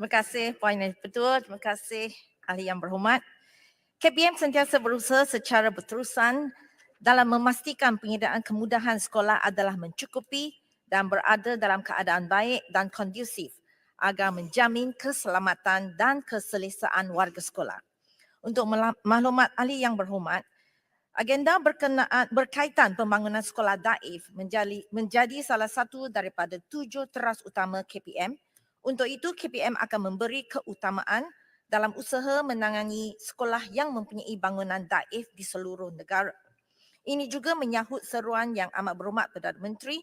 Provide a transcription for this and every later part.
Terima kasih poin yang betul. Terima kasih ahli yang berhormat. KPM sentiasa berusaha secara berterusan dalam memastikan penyediaan kemudahan sekolah adalah mencukupi dan berada dalam keadaan baik dan kondusif agar menjamin keselamatan dan keselesaan warga sekolah. Untuk maklumat ahli yang berhormat, agenda berkaitan pembangunan sekolah daif menjadi salah satu daripada 7 teras utama KPM. Untuk itu, KPM akan memberi keutamaan dalam usaha menangani sekolah yang mempunyai bangunan daif di seluruh negara. Ini juga menyahut seruan yang amat berhormat Perdana Menteri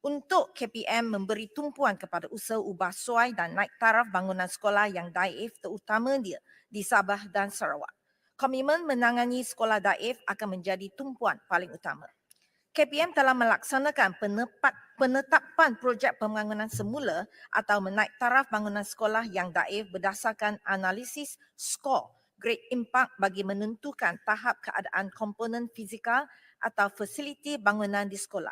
untuk KPM memberi tumpuan kepada usaha ubah suai dan naik taraf bangunan sekolah yang daif terutama di Sabah dan Sarawak. Komitmen menangani sekolah daif akan menjadi tumpuan paling utama. KPM telah melaksanakan penetapan projek pembangunan semula atau menaik taraf bangunan sekolah yang daif berdasarkan analisis skor grade impak bagi menentukan tahap keadaan komponen fizikal atau fasiliti bangunan di sekolah.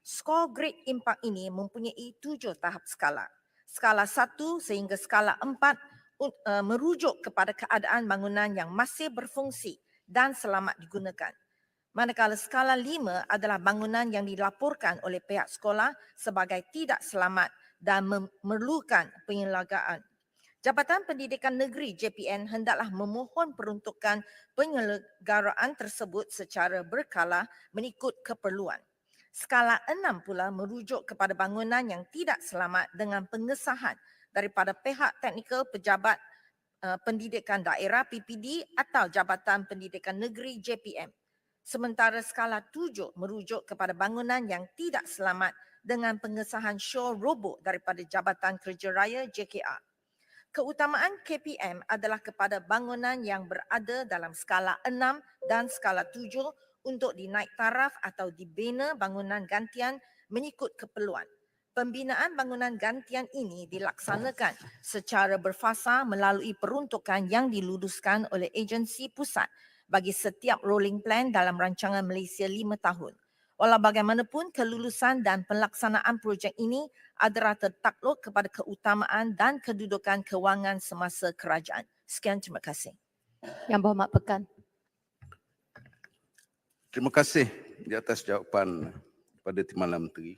Skor grade impak ini mempunyai 7 tahap skala. Skala 1 sehingga skala 4 merujuk kepada keadaan bangunan yang masih berfungsi dan selamat digunakan. Manakala skala 5 adalah bangunan yang dilaporkan oleh pihak sekolah sebagai tidak selamat dan memerlukan penyelenggaraan. Jabatan Pendidikan Negeri JPN hendaklah memohon peruntukan penyelenggaraan tersebut secara berkala mengikut keperluan. Skala 6 pula merujuk kepada bangunan yang tidak selamat dengan pengesahan daripada pihak teknikal pejabat pendidikan daerah PPD atau Jabatan Pendidikan Negeri JPM. Sementara skala 7 merujuk kepada bangunan yang tidak selamat dengan pengesahan syur roboh daripada Jabatan Kerja Raya JKR. Keutamaan KPM adalah kepada bangunan yang berada dalam skala 6 dan skala 7 untuk dinaik taraf atau dibina bangunan gantian mengikut keperluan. Pembinaan bangunan gantian ini dilaksanakan secara berfasa melalui peruntukan yang diluluskan oleh agensi pusat bagi setiap rolling plan dalam rancangan Malaysia 5 tahun. Walau bagaimanapun, kelulusan dan pelaksanaan projek ini adalah tertakluk kepada keutamaan dan kedudukan kewangan semasa kerajaan. Sekian, terima kasih. Yang Berhormat Pekan. Terima kasih di atas jawapan pada Timbalan Menteri.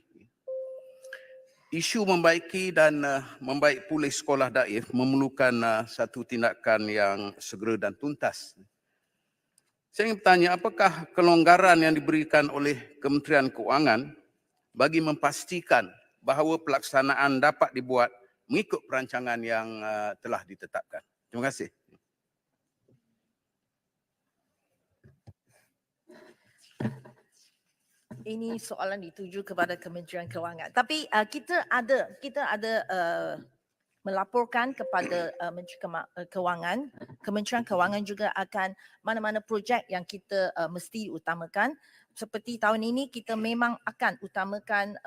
Isu membaiki dan membaik pulih sekolah daif memerlukan satu tindakan yang segera dan tuntas. Saya ingin bertanya, apakah kelonggaran yang diberikan oleh Kementerian Keuangan bagi memastikan bahawa pelaksanaan dapat dibuat mengikut perancangan yang telah ditetapkan? Terima kasih. Ini soalan dituju kepada Kementerian Keuangan. Tapi kita ada melaporkan kepada Menteri Keuangan. Kementerian Keuangan juga akan mana-mana projek yang kita mesti utamakan. Seperti tahun ini kita memang akan utamakan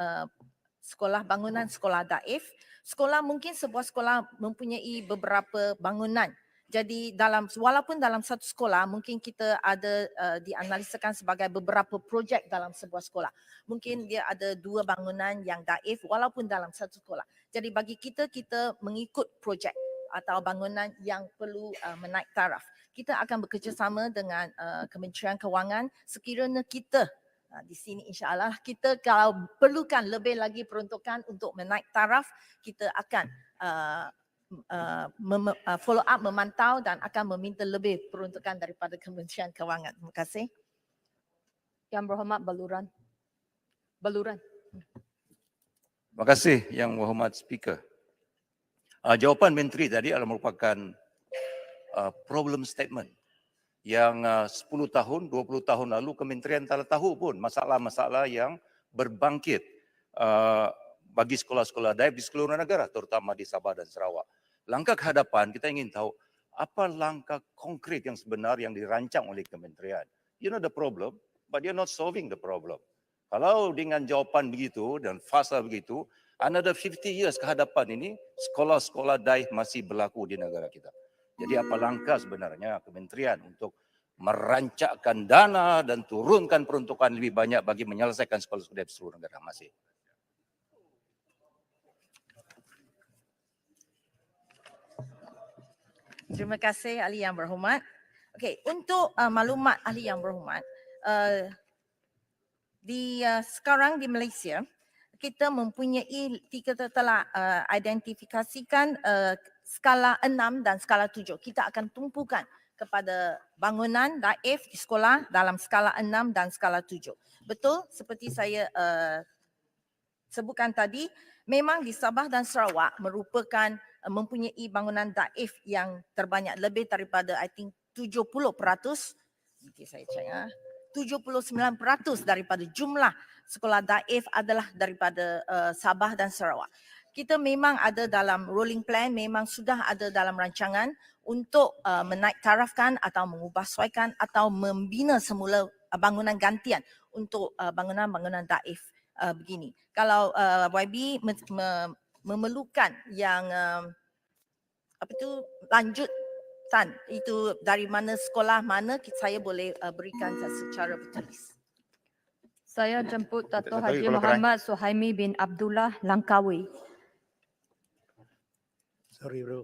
bangunan sekolah daif. Mungkin sebuah sekolah mempunyai beberapa bangunan. Jadi walaupun dalam satu sekolah mungkin kita ada dianalisakan sebagai beberapa projek dalam sebuah sekolah. Mungkin dia ada 2 bangunan yang daif walaupun dalam satu sekolah. Jadi bagi kita mengikut projek atau bangunan yang perlu menaik taraf. Kita akan bekerjasama dengan Kementerian Keuangan sekiranya kita di sini insya-Allah kita kalau perlukan lebih lagi peruntukan untuk menaik taraf, kita akan follow up, memantau dan akan meminta lebih peruntukan daripada Kementerian Keuangan. Terima kasih. Yang Berhormat Baluran. Terima kasih Yang Berhormat Speaker. Jawapan Menteri tadi adalah merupakan problem statement yang 10 tahun, 20 tahun lalu Kementerian telah tahu pun masalah-masalah yang berbangkit bagi sekolah-sekolah daif di seluruh negara, terutama di Sabah dan Sarawak. Langkah ke hadapan kita ingin tahu apa langkah konkret yang sebenar yang dirancang oleh Kementerian. You know the problem, but you're not solving the problem. Kalau dengan jawapan begitu dan fasa begitu, another 50 years ke hadapan ini, sekolah-sekolah daif masih berlaku di negara kita. Jadi apa langkah sebenarnya Kementerian untuk merancangkan dana dan turunkan peruntukan lebih banyak bagi menyelesaikan sekolah-sekolah daif di seluruh negara? Masih. Terima kasih ahli yang berhormat. Okey, untuk maklumat ahli yang berhormat, sekarang di Malaysia kita mempunyai telah identifikasikan skala 6 dan skala 7. Kita akan tumpukan kepada bangunan daif di sekolah dalam skala 6 dan skala 7. Betul seperti saya sebutkan tadi, memang di Sabah dan Sarawak merupakan mempunyai bangunan daif yang terbanyak, lebih daripada I think 70%. Nanti saya cek 79% daripada jumlah sekolah daif adalah daripada Sabah dan Sarawak. Kita memang ada dalam rolling plan, memang sudah ada dalam rancangan untuk menaik tarafkan atau mengubahsuaikan atau membina semula bangunan gantian untuk bangunan-bangunan daif begini. Kalau YB memerlukan yang lanjutan itu dari mana sekolah mana, saya boleh berikan secara bertulis. Saya jemput Dato' Dato' Haji Ibu Lokran. Muhammad Suhaimi bin Abdullah Langkawi. Sorry bro.